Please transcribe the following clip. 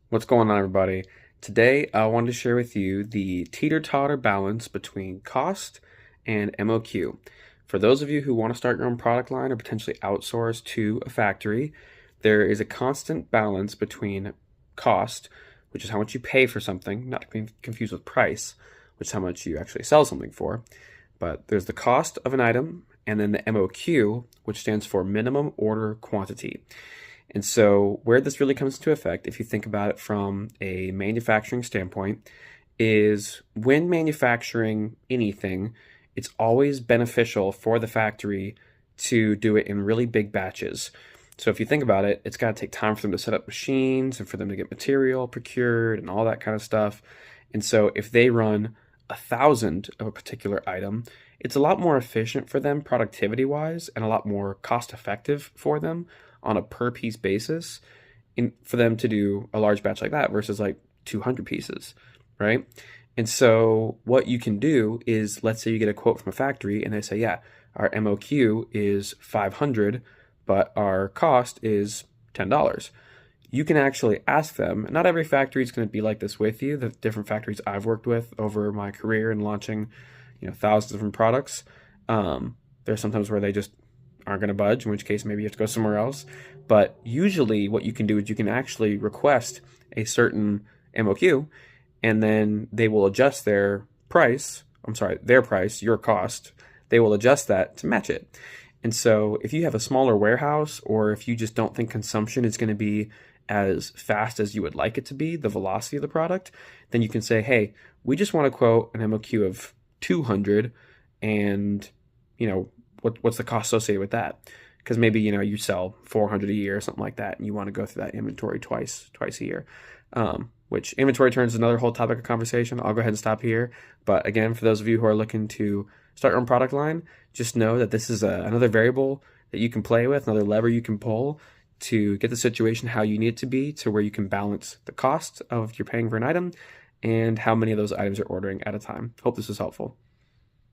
What's going on, everybody? Today, I wanted to share with you the teeter-totter balance between cost and MOQ. For those of you who want to start your own product line or potentially outsource to a factory, there is a constant balance between cost, which is how much you pay for something, not to be confused with price, which is how much you actually sell something for. But there's the cost of an item, and then the MOQ, which stands for minimum order quantity. And so, where this really comes into effect, if you think about it from a manufacturing standpoint, is when manufacturing anything, it's always beneficial for the factory to do it in really big batches. So, if you think about it, it's got to take time for them to set up machines and for them to get material procured and all that kind of stuff. And so, if they run 1,000 of a particular item, it's a lot more efficient for them productivity wise and a lot more cost effective for them on a per piece basis for them to do a large batch like that versus like 200 pieces, right? And so what you can do is, let's say you get a quote from a factory and they say, yeah, our MOQ is 500, but our cost is $10. You can actually ask them. Not every factory is going to be like this with you. The different factories I've worked with over my career and launching, thousands of different products. There's sometimes where they just aren't going to budge, in which case maybe you have to go somewhere else. But usually what you can do is you can actually request a certain MOQ, and then they will adjust their price, your cost, they will adjust that to match it. And so if you have a smaller warehouse, or if you just don't think consumption is going to be as fast as you would like it to be, the velocity of the product, then you can say, hey, we just want to quote an MOQ of 200, and what's the cost associated with that? Because maybe you sell 400 a year or something like that, and you want to go through that inventory twice a year. Which inventory turns is another whole topic of conversation. I'll go ahead and stop here. But again, for those of you who are looking to start your own product line, just know that this is another variable that you can play with, another lever you can pull to get the situation how you need it to be, to where you can balance the cost of you're paying for an item and how many of those items you're ordering at a time. Hope this is helpful.